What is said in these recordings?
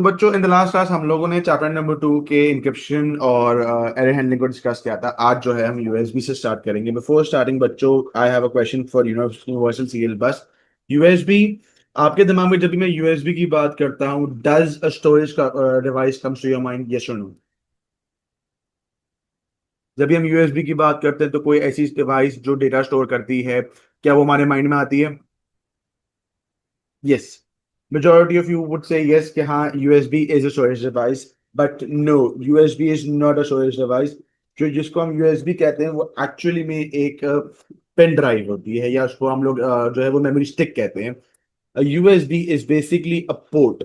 तो बच्चों in the last class हम लोगों ने चैप्टर नंबर 2 के इंक्रिप्शन और एरर हैंडलिंग को डिस्कस किया था। आज जो है हम यूएसबी से स्टार्ट करेंगे। बिफोर स्टार्टिंग बच्चों, I have a question for universal serial बस। यूएसबी, आपके दिमाग में जब भी मैं यूएसबी की बात करता हूँ, does a storage device comes to your mind, yes और नो? जब भी हम यूएसबी की बात करते हैं तो कोई ऐसी डिवाइस जो डेटा स्टोर करती है, क्या वो हमारे माइंड में आती है? Yes. Majority of you would say yes कि हाँ USB is a storage device, but no, USB is not a storage device। जो जिसको हम USB कहते हैं वो एक्चुअली में एक पेन ड्राइव होती है, या उसको हम लोग जो है वो मेमोरी स्टिक कहते हैं। USB is basically a port.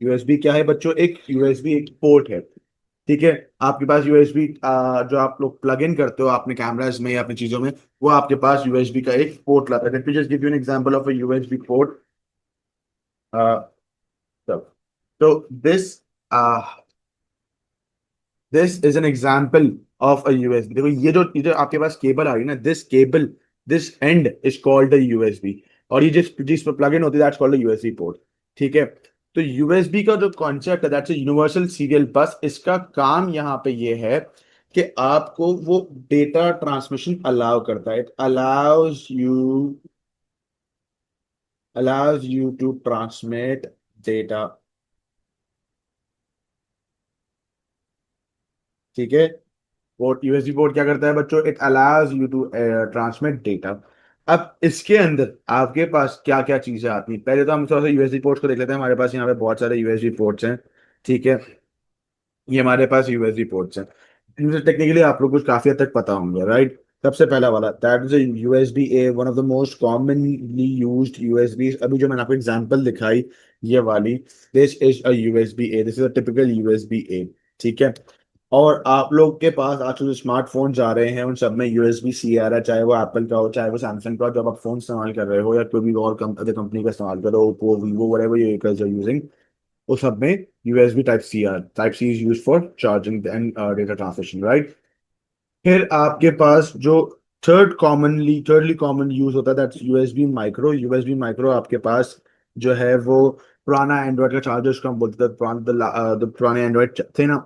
USB क्या है बच्चों? एक USB एक पोर्ट है। ठीक है। आपके पास यूएसबी जो आप लोग प्लग इन करते हो अपने कैमराज में या अपनी चीजों में, वो आपके पास यूएसबी का एक पोर्ट लाता है। Let me just give you an example of a USB port. So, so this is an example of a USB। देखो ये जो आपके पास केबल आ रही है ना, this cable, this and is called a USB. और ये जिस पर प्लग इन होती है that's called a USB port. ठीक है। तो यूएसबी का जो कॉन्सेप्ट है दैट्स अ यूनिवर्सल सीरियल बस। इसका काम यहाँ पे ये है कि आपको वो डेटा ट्रांसमिशन अलाउ करता है। It allows you to transmit data। ठीक है। पोर्ट, यूएसबी पोर्ट क्या करता है बच्चों? It allows you to transmit data. अब इसके अंदर आपके पास क्या क्या चीजें आती हैं, पहले तो हम थोड़ा सा यूएसबी पोर्ट्स को देख लेते हैं। हमारे पास यहाँ पे बहुत सारे यूएसबी पोर्ट्स हैं। ठीक है। ये हमारे पास यूएसबी पोर्ट्स हैं। इनसे टेक्निकली आप लोग कुछ काफी हद तक पता होंगे, राइट? सबसे पहला वाला that is USB A, one of the most commonly used USB. अभी जो मैंने आपको एग्जांपल दिखाई, ये वाली, this is a USB A, this is a typical USB A. ठीक है। और आप लोग के पास आजकल जो स्मार्टफोन्स आ रहे हैं उन सब में यूएसबी सी आ रहा है, चाहे वो एप्पल का हो चाहे वो सैमसंग का हो। जब आप फोन इस्तेमाल कर रहे हो या कोई भी और अदर कंपनी का इस्तेमाल करो, Oppo, Vivo, whatever you guys are using, उस सब में USB type C is use for charging and data transmission, right? फिर आपके पास जो थर्डली कॉमन यूज होता है that's USB micro. USB micro आपके पास जो है वो पुराना एंड्रॉइड का चार्जर, उसको हम बोलते थे पुराने एंड्रॉइड थे ना,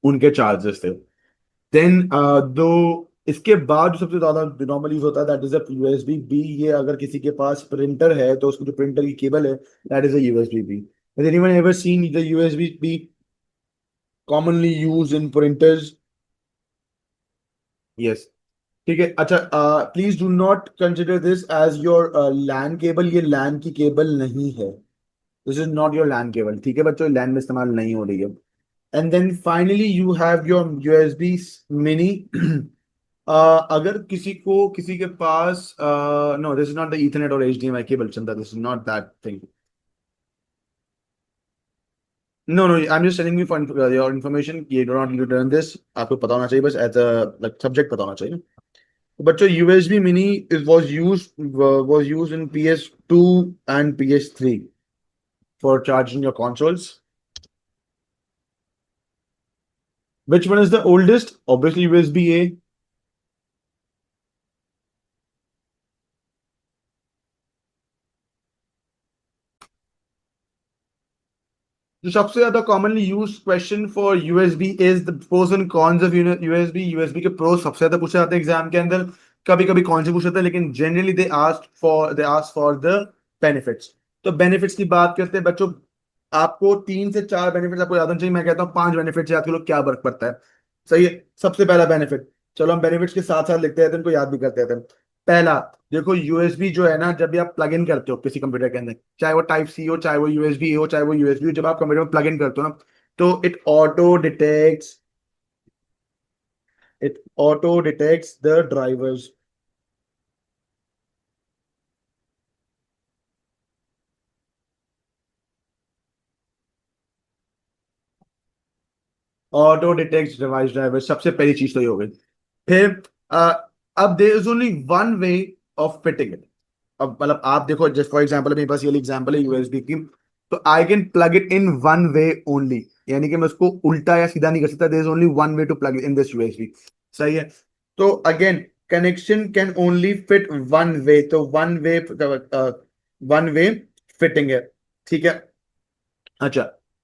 उनके चार्जर्स थे। देन दो इसके बाद जो सबसे ज्यादा नॉर्मल यूज होता है that is a USB B. ये अगर किसी के पास प्रिंटर है तो उसको जो प्रिंटर की केबल है that is a USB B. Has anyone ever seen the USB B commonly used in printers? Yes। ठीक है। अच्छा, please do not consider this as your LAN cable. ये लैन की केबल नहीं है। This is not your LAN cable. ठीक है बच्चों, लैन में इस्तेमाल नहीं हो रही है। And then finally you have your USB mini. अगर किसी के पास no, this is not the ethernet और HDMI cable, Chanda, this is not that thing. No no, I am just telling you for your information, ये do not need to learn this. आपको पता होना चाहिए बस एज अ लाइक सब्जेक्ट पता होना चाहिए। तो बच्चों USB mini is was used in PS2 and PS3 for charging your consoles। Which one is the oldest? Obviously USB A। जो सबसे ज्यादा commonly use question for USB is the pros and cons of USB. USB के pros सबसे ज्यादा पूछे जाते हैं exam के अंदर। कभी कभी कौन से पूछे जाते हैं, लेकिन generally they ask for the benefits. तो बेनिफिट्स की बात करते हैं बच्चों, आपको 3 से 4 बेनिफिट्स आपको याद होने चाहिए। मैं कहता हूँ 5 बेनिफिट्स याद करो, क्या फर्क पड़ता है। सही है। सबसे पहला बेनिफिट, चलो हम बेनिफिट्स के साथ साथ लिखते हैं तो इनको याद भी करते हैं। पहला, देखो यूएसबी जो है ना, जब भी आप प्लग इन करते हो किसी कंप्यूटर के अंदर, चाहे वो टाइप सी हो, चाहे वो यूएसबी हो, चाहे वो यूएसबी हो, जब आप कंप्यूटर में प्लग इन करते हो ना, तो it auto detects the drivers. Auto detects device driver, सबसे पहली चीज तो ये हो गई। फिर अ, अब there is only one way of fitting it. अब मतलब आप देखो, जस्ट फॉर एग्जांपल मेरे पास ये एग्जांपल है यूएसबी की, तो I can plug it in one way only. यानी कि मैं उसको उल्टा या सीधा नहीं कर सकता। There is only one way to plug in this USB. सही है। तो again, connection can only fit one way, तो वन वे फिटिंग है। ठीक है। अच्छा,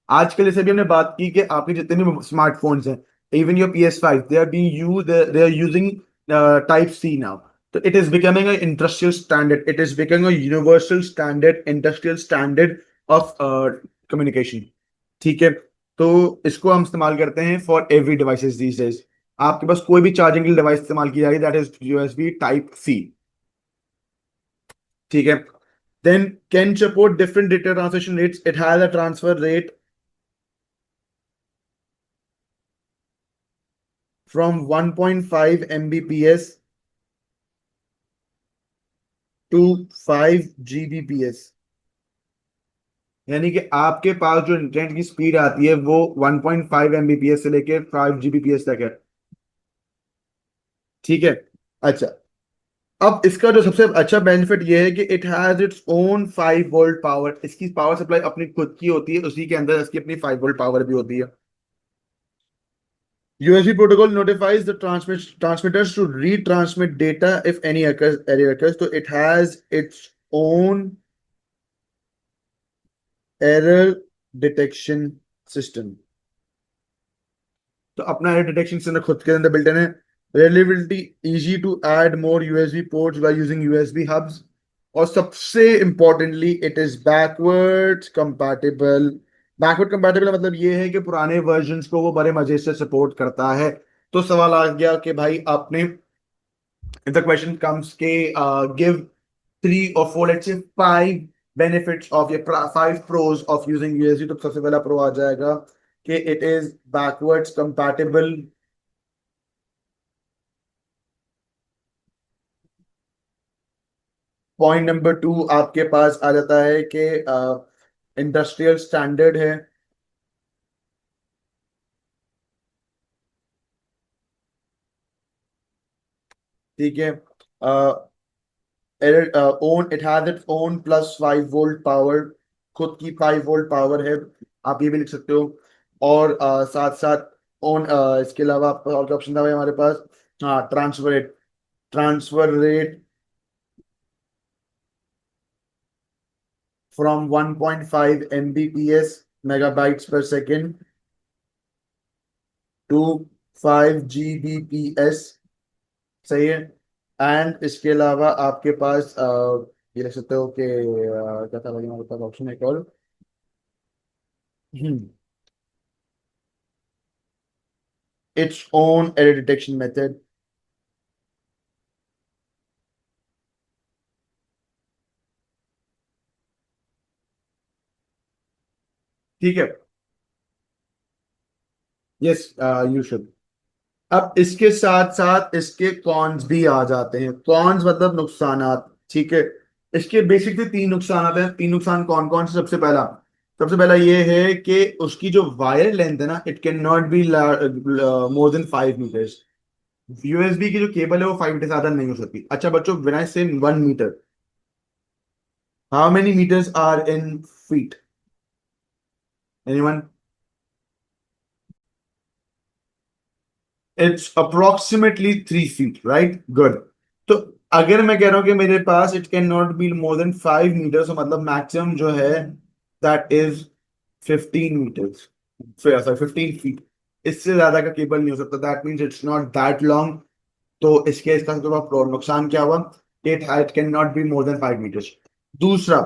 आजकल जैसे भी हमने बात की कि आपके जितने भी स्मार्टफोन्स हैं, even your PS5, they are being used, they are using type C now. तो it is becoming a industrial standard, it is becoming a universal standard, industrial standard of communication. ठीक है. तो इसको हम इस्तेमाल करते हैं for every devices these days. आपके पास कोई भी चार्जिंग डिवाइस इस्तेमाल की जा रही है, that is USB type C. ठीक है. Then can support different data transmission rates. It has a transfer rate from 1.5 Mbps to 5 Gbps. यानी कि आपके पास जो इंटरनेट की स्पीड आती है वो 1.5 Mbps से लेके 5 Gbps तक है. ठीक है. अच्छा. अब इसका जो सबसे अच्छा बेनिफिट ये है कि it has its own 5 volt power. इसकी पावर सप्लाई अपनी खुद की होती है, उसी के अंदर इसकी अपनी 5 वोल्ट पावर भी होती है. USB protocol notifies the transmitters to retransmit data if any error occurs. So it has its own error detection system. तो अपना एरर डिटेक्शन सिस्टम खुद के अंदर बिल्ट इन है. Reliability, easy to add more USB ports by using USB hubs. और सबसे importantly it is backwards compatible. Backward compatible मतलब ये है कि पुराने वर्जन्स को वो बड़े मजे से सपोर्ट करता है. तो सवाल आ गया कि भाई आपने, if the question comes के give 3 or 4, let's say 5 benefits of या 5 pros of using USB, तो सबसे पहला प्रो आ जाएगा कि it is backwards compatible. Point number 2 आपके पास आ जाता है कि इंडस्ट्रियल स्टैंडर्ड है. ठीक है. Own it has its own +5 volt power. खुद की 5 वोल्ट पावर है. आप ये भी लिख सकते हो. और साथ साथ ओन, इसके अलावा और क्या ऑप्शन था भाई हमारे पास. हाँ, transfer rate from 1.5 Mbps megabytes पर सेकेंड टू 5 Gbps. सही है. एंड इसके अलावा आपके पास ये लिख सकते हो कि क्या था भाई हमारे पास ऑप्शन एक और. Its own error detection method. ठीक है. Yes, you should. अब इसके साथ साथ इसके कॉन्स भी आ जाते हैं. कॉन्स मतलब नुकसानात. ठीक है. इसके बेसिकली 3 नुकसान हैं. 3 नुकसान कौन कौन से. सबसे पहला ये है कि उसकी जो वायर लेंथ है ना, it can not be more than 5 metres. USB की जो केबल है वो 5 मीटर से ज्यादा नहीं हो सकती. अच्छा बच्चों, when I say 1 meter, how many meters are in feet? Anyone? It's approximately 3 feet, right. Good. तो अगर मैं कह रहा हूं कि मेरे पास it can not be more than 5 meter, तो मतलब मैक्सिमम जो है that is 15 meters, sorry 15 feet. इससे ज्यादा का केबल नहीं हो सकता. That means it's not that long. तो इसके इसका सबसे बड़ा नुकसान क्या हुआ? It can not be more than 5 meters. दूसरा,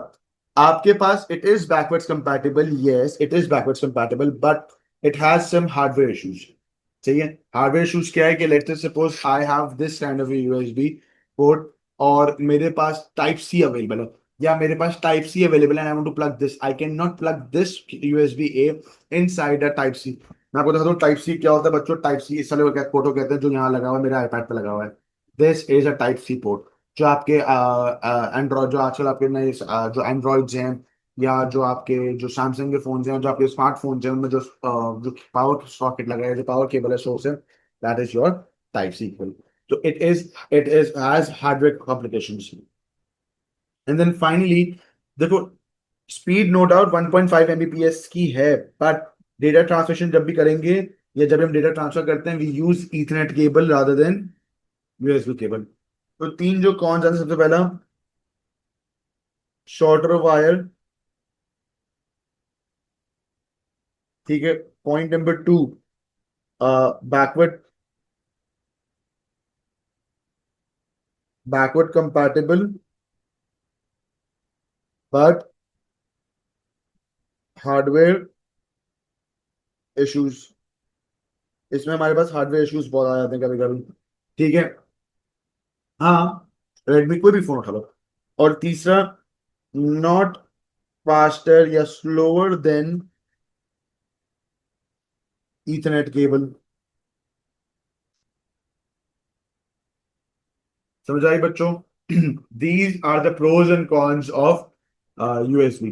आपके पास it is backwards compatible. Yes, it is backwards compatible, but it has some hardware issues. चाहिए. हार्डवेयर इश्यूज क्या है कि let's suppose I have this kind of USB port, और मेरे पास type C available है, या मेरे पास टाइप सी अवेलेबल है, I want to plug this. I can not plug this USB A inside a type C. मैं आपको बताता हूँ टाइप सी क्या होता है बच्चों. टाइप सी इस वाले फोटो कहते हैं जो यहाँ लगा हुआ है, मेरे आईपैड पे लगा हुआ है. This is a type C port. जो आपके एंड्रॉइड, जो आजकल आपके नए जो एंड्रॉइड्स हैं, या जो आपके जो सैमसंग के फोन हैं, जो आपके स्मार्टफोन्स हैं, उनमें जो पावर सॉकेट लगा है, जो पावर केबल है, सोर्स है, that is your type C cable. तो it is has hardware complications. And then finally देखो, स्पीड नो डाउट 1.5 Mbps की है, बट डेटा ट्रांसमिशन जब भी करेंगे, या जब हम डेटा ट्रांसफर करते हैं, we use Ethernet cable rather than USB cable. तो 3 जो कौन सा, सबसे पहला शॉर्टर वायर, ठीक है। Point number 2, backward backward compatible but hardware issues. इसमें हमारे पास हार्डवेयर इश्यूज बहुत आ जाते हैं कभी कभी। ठीक है। हाँ, रेडमी कोई भी फोन उठा लो। और तीसरा, नॉट फास्टर या स्लोअर देन ईथरनेट केबल। समझ आई बच्चों? These are the pros and cons of USB.